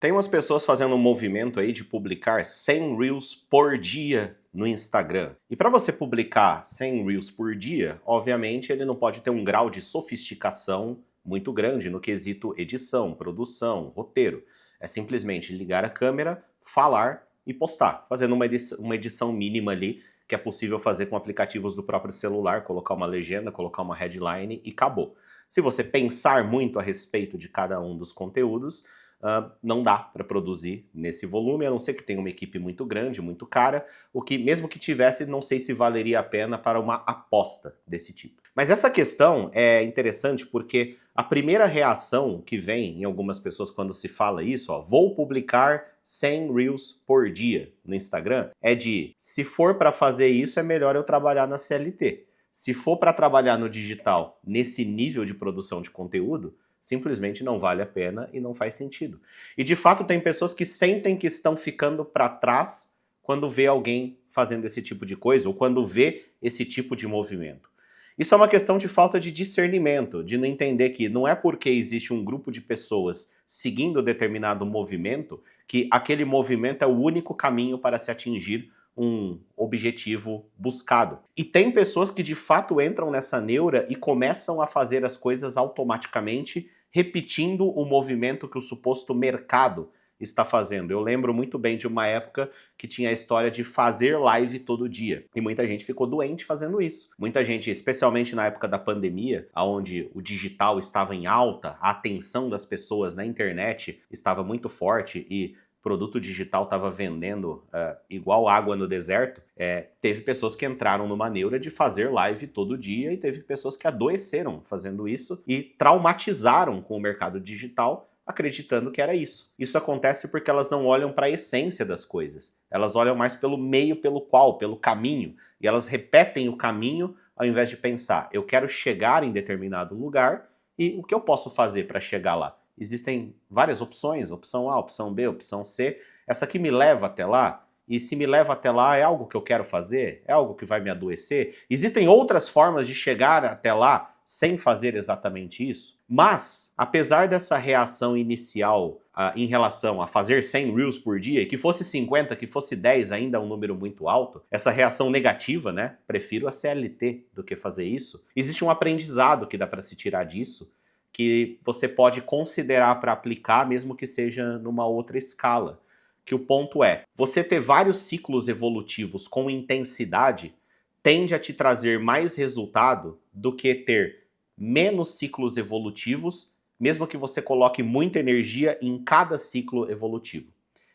Tem umas pessoas fazendo um movimento aí de publicar 100 Reels por dia no Instagram. E para você publicar 100 Reels por dia, obviamente ele não pode ter um grau de sofisticação muito grande no quesito edição, produção, roteiro. É simplesmente ligar a câmera, falar e postar, fazendo uma edição mínima ali que é possível fazer com aplicativos do próprio celular, colocar uma legenda, colocar uma headline e acabou. Se você pensar muito a respeito de cada um dos conteúdos, não dá para produzir nesse volume, a não ser que tenha uma equipe muito grande, muito cara, o que mesmo que tivesse, não sei se valeria a pena para uma aposta desse tipo. Mas essa questão é interessante porque a primeira reação que vem em algumas pessoas quando se fala isso, ó, vou publicar 100 Reels por dia no Instagram, é de, se for para fazer isso, é melhor eu trabalhar na CLT. Se for para trabalhar no digital nesse nível de produção de conteúdo, simplesmente não vale a pena e não faz sentido. E de fato tem pessoas que sentem que estão ficando para trás quando vê alguém fazendo esse tipo de coisa ou quando vê esse tipo de movimento. Isso é uma questão de falta de discernimento, de não entender que não é porque existe um grupo de pessoas seguindo determinado movimento que aquele movimento é o único caminho para se atingir um objetivo buscado. E tem pessoas que de fato entram nessa neura e começam a fazer as coisas automaticamente, repetindo o movimento que o suposto mercado está fazendo. Eu lembro muito bem de uma época que tinha a história de fazer live todo dia. E muita gente ficou doente fazendo isso. Muita gente, especialmente na época da pandemia, onde o digital estava em alta, a atenção das pessoas na internet estava muito forte e produto digital estava vendendo igual água no deserto, teve pessoas que entraram numa neura de fazer live todo dia e teve pessoas que adoeceram fazendo isso e traumatizaram com o mercado digital acreditando que era isso. Isso acontece porque elas não olham para a essência das coisas. Elas olham mais pelo meio pelo qual, pelo caminho. E elas repetem o caminho ao invés de pensar, eu quero chegar em determinado lugar e o que eu posso fazer para chegar lá? Existem várias opções, opção A, opção B, opção C. Essa aqui me leva até lá, e se me leva até lá é algo que eu quero fazer? É algo que vai me adoecer? Existem outras formas de chegar até lá sem fazer exatamente isso? Mas, apesar dessa reação inicial em relação a fazer 100 Reels por dia, que fosse 50, que fosse 10, ainda é um número muito alto, essa reação negativa, né? Prefiro a CLT do que fazer isso. Existe um aprendizado que dá para se tirar disso, que você pode considerar para aplicar, mesmo que seja numa outra escala. Que o ponto é, você ter vários ciclos evolutivos com intensidade tende a te trazer mais resultado do que ter menos ciclos evolutivos, mesmo que você coloque muita energia em cada ciclo evolutivo.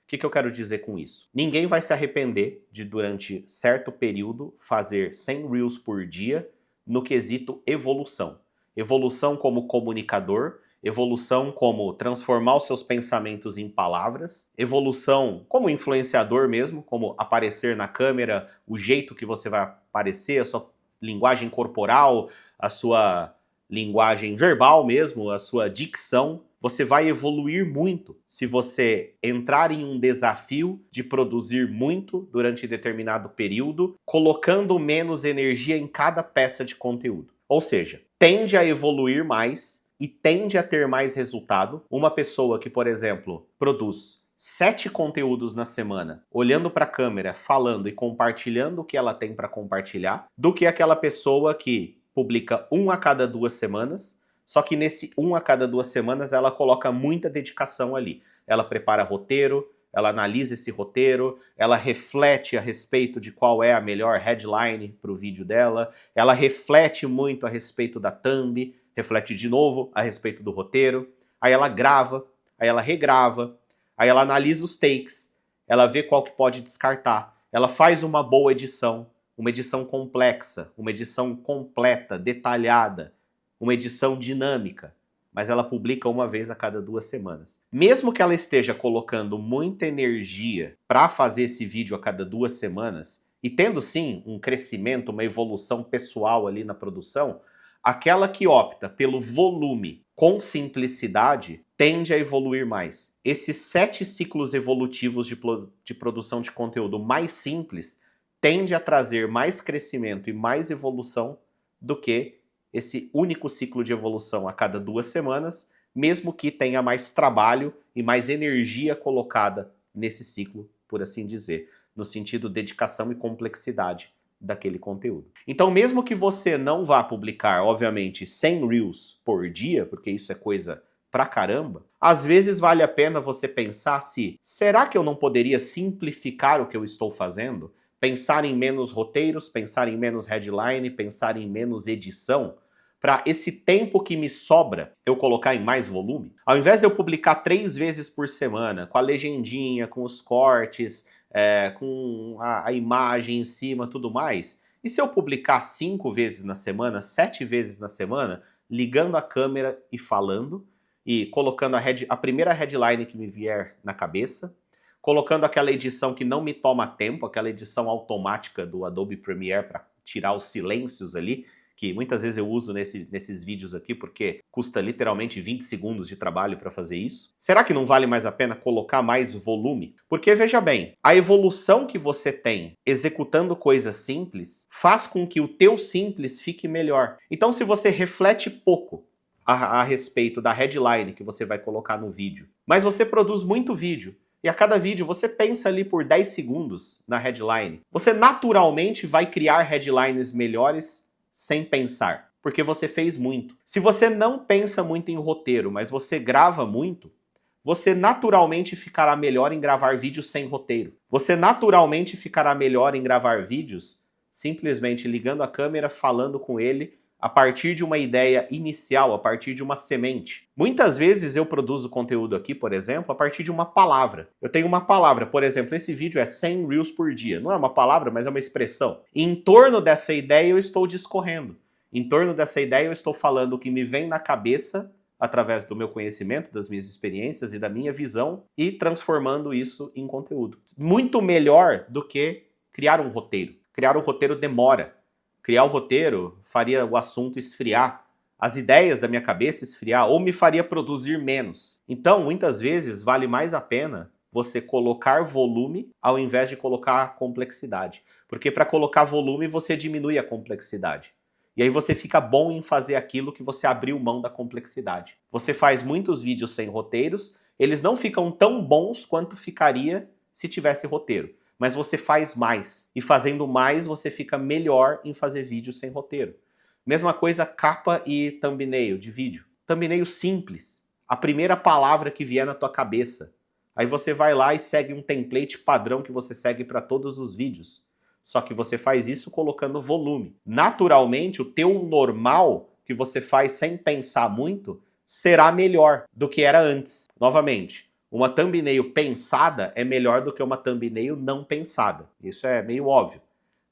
O que eu quero dizer com isso? Ninguém vai se arrepender de, durante certo período, fazer 100 Reels por dia no quesito evolução. Evolução como comunicador, evolução como transformar os seus pensamentos em palavras, evolução como influenciador mesmo, como aparecer na câmera, o jeito que você vai aparecer, a sua linguagem corporal, a sua linguagem verbal mesmo, a sua dicção. Você vai evoluir muito se você entrar em um desafio de produzir muito durante determinado período, colocando menos energia em cada peça de conteúdo. Ou seja, tende a evoluir mais e tende a ter mais resultado uma pessoa que, por exemplo, produz 7 conteúdos na semana, olhando para a câmera, falando e compartilhando o que ela tem para compartilhar, do que aquela pessoa que publica 1 a cada 2 semanas, só que nesse 1 a cada 2 semanas ela coloca muita dedicação ali. Ela prepara roteiro, ela analisa esse roteiro, ela reflete a respeito de qual é a melhor headline para o vídeo dela, ela reflete muito a respeito da thumb, reflete de novo a respeito do roteiro, aí ela grava, aí ela regrava, aí ela analisa os takes, ela vê qual que pode descartar, ela faz uma boa edição, uma edição complexa, uma edição completa, detalhada, uma edição dinâmica, mas ela publica uma vez a cada 2 semanas. Mesmo que ela esteja colocando muita energia para fazer esse vídeo a cada 2 semanas, e tendo sim um crescimento, uma evolução pessoal ali na produção, aquela que opta pelo volume com simplicidade tende a evoluir mais. Esses 7 ciclos evolutivos de produção de conteúdo mais simples tende a trazer mais crescimento e mais evolução do que esse único ciclo de evolução a cada 2 semanas, mesmo que tenha mais trabalho e mais energia colocada nesse ciclo, por assim dizer, no sentido dedicação e complexidade daquele conteúdo. Então, mesmo que você não vá publicar, obviamente, 100 Reels por dia, porque isso é coisa pra caramba, às vezes vale a pena você pensar se, será que eu não poderia simplificar o que eu estou fazendo? Pensar em menos roteiros, pensar em menos headline, pensar em menos edição, para esse tempo que me sobra eu colocar em mais volume? Ao invés de eu publicar 3 vezes por semana, com a legendinha, com os cortes, com a imagem em cima, tudo mais, e se eu publicar 5 vezes na semana, 7 vezes na semana, ligando a câmera e falando, e colocando a primeira headline que me vier na cabeça, colocando aquela edição que não me toma tempo, aquela edição automática do Adobe Premiere para tirar os silêncios ali, que muitas vezes eu uso nesses vídeos aqui, porque custa literalmente 20 segundos de trabalho para fazer isso. Será que não vale mais a pena colocar mais volume? Porque, veja bem, a evolução que você tem executando coisas simples faz com que o teu simples fique melhor. Então, se você reflete pouco a respeito da headline que você vai colocar no vídeo, mas você produz muito vídeo, e a cada vídeo você pensa ali por 10 segundos na headline, você naturalmente vai criar headlines melhores sem pensar, porque você fez muito. Se você não pensa muito em roteiro, mas você grava muito, você naturalmente ficará melhor em gravar vídeos sem roteiro. Você naturalmente ficará melhor em gravar vídeos simplesmente ligando a câmera, falando com ele, a partir de uma ideia inicial, a partir de uma semente. Muitas vezes eu produzo conteúdo aqui, por exemplo, a partir de uma palavra. Eu tenho uma palavra, por exemplo, esse vídeo é 100 Reels por dia. Não é uma palavra, mas é uma expressão. E em torno dessa ideia eu estou discorrendo. Em torno dessa ideia eu estou falando o que me vem na cabeça, através do meu conhecimento, das minhas experiências e da minha visão, e transformando isso em conteúdo. Muito melhor do que criar um roteiro. Criar um roteiro demora. Criar o roteiro faria o assunto esfriar, as ideias da minha cabeça esfriar, ou me faria produzir menos. Então, muitas vezes, vale mais a pena você colocar volume ao invés de colocar complexidade. Porque para colocar volume, você diminui a complexidade. E aí você fica bom em fazer aquilo que você abriu mão da complexidade. Você faz muitos vídeos sem roteiros, eles não ficam tão bons quanto ficaria se tivesse roteiro. Mas você faz mais. E fazendo mais, você fica melhor em fazer vídeo sem roteiro. Mesma coisa capa e thumbnail de vídeo. Thumbnail simples. A primeira palavra que vier na tua cabeça. Aí você vai lá e segue um template padrão que você segue para todos os vídeos. Só que você faz isso colocando volume. Naturalmente, o teu normal, que você faz sem pensar muito, será melhor do que era antes. Novamente, uma thumbnail pensada é melhor do que uma thumbnail não pensada. Isso é meio óbvio.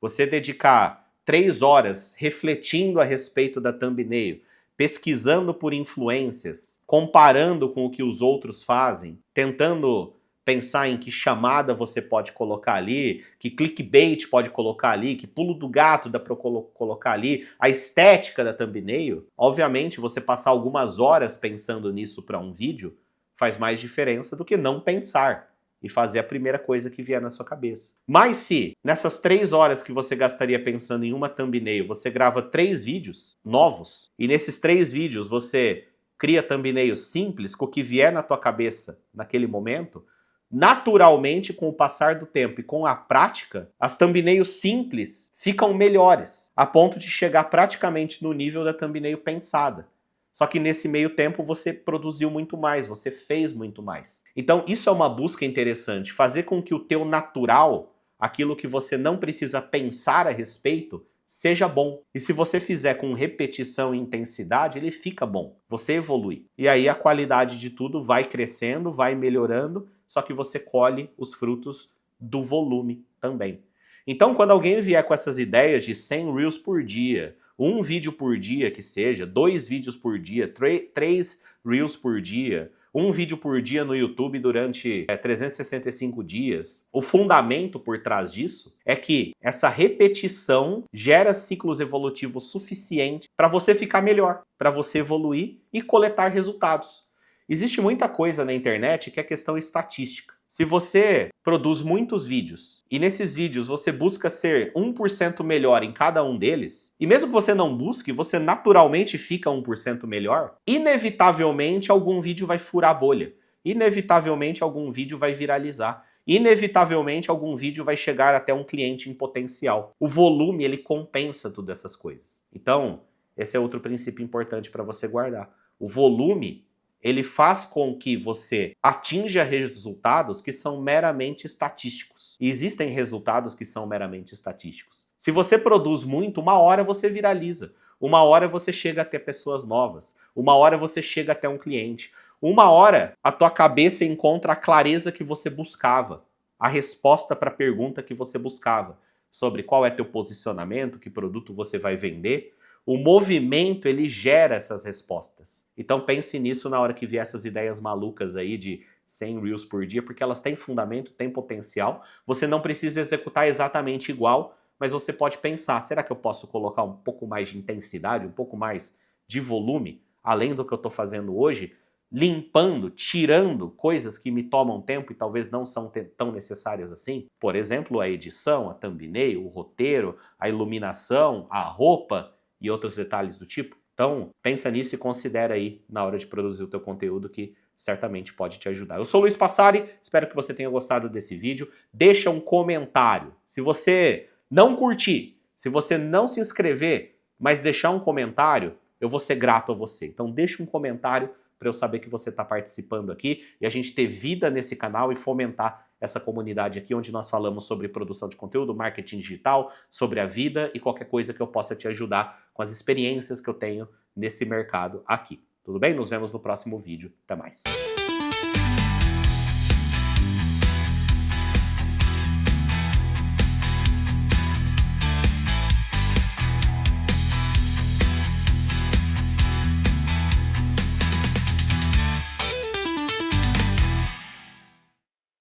Você dedicar 3 horas refletindo a respeito da thumbnail, pesquisando por influências, comparando com o que os outros fazem, tentando pensar em que chamada você pode colocar ali, que clickbait pode colocar ali, que pulo do gato dá para colocar ali, a estética da thumbnail, obviamente você passar algumas horas pensando nisso para um vídeo faz mais diferença do que não pensar e fazer a primeira coisa que vier na sua cabeça. Mas se nessas 3 horas que você gastaria pensando em uma thumbnail, você grava 3 vídeos novos, e nesses 3 vídeos você cria thumbnails simples com o que vier na tua cabeça naquele momento, naturalmente, com o passar do tempo e com a prática, as thumbnails simples ficam melhores, a ponto de chegar praticamente no nível da thumbnail pensada. Só que nesse meio tempo você produziu muito mais, você fez muito mais. Então isso é uma busca interessante, fazer com que o teu natural, aquilo que você não precisa pensar a respeito, seja bom. E se você fizer com repetição e intensidade, ele fica bom. Você evolui. E aí a qualidade de tudo vai crescendo, vai melhorando, só que você colhe os frutos do volume também. Então quando alguém vier com essas ideias de 100 Reels por dia, 1 vídeo por dia que seja, 2 vídeos por dia, 3 Reels por dia, 1 vídeo por dia no YouTube durante 365 dias. O fundamento por trás disso é que essa repetição gera ciclos evolutivos suficientes para você ficar melhor, para você evoluir e coletar resultados. Existe muita coisa na internet que é questão estatística. Se você produz muitos vídeos e nesses vídeos você busca ser 1% melhor em cada um deles, e mesmo que você não busque, você naturalmente fica 1% melhor, inevitavelmente algum vídeo vai furar a bolha. Inevitavelmente algum vídeo vai viralizar. Inevitavelmente algum vídeo vai chegar até um cliente em potencial. O volume, ele compensa todas essas coisas. Então, esse é outro princípio importante para você guardar. O volume, ele faz com que você atinja resultados que são meramente estatísticos. E existem resultados que são meramente estatísticos. Se você produz muito, uma hora você viraliza. Uma hora você chega até pessoas novas. Uma hora você chega até um cliente. Uma hora a tua cabeça encontra a clareza que você buscava. A resposta para a pergunta que você buscava. Sobre qual é teu posicionamento, que produto você vai vender. O movimento, ele gera essas respostas. Então pense nisso na hora que vier essas ideias malucas aí de 100 Reels por dia, porque elas têm fundamento, têm potencial. Você não precisa executar exatamente igual, mas você pode pensar, será que eu posso colocar um pouco mais de intensidade, um pouco mais de volume, além do que eu estou fazendo hoje, limpando, tirando coisas que me tomam tempo e talvez não são tão necessárias assim? Por exemplo, a edição, a thumbnail, o roteiro, a iluminação, a roupa e outros detalhes do tipo. Então, pensa nisso e considera aí na hora de produzir o teu conteúdo que certamente pode te ajudar. Eu sou o Luiz Passari, espero que você tenha gostado desse vídeo. Deixa um comentário. Se você não curtir, se você não se inscrever, mas deixar um comentário, eu vou ser grato a você. Então deixa um comentário para eu saber que você está participando aqui e a gente ter vida nesse canal e fomentar essa comunidade aqui onde nós falamos sobre produção de conteúdo, marketing digital, sobre a vida e qualquer coisa que eu possa te ajudar com as experiências que eu tenho nesse mercado aqui. Tudo bem? Nos vemos no próximo vídeo. Até mais.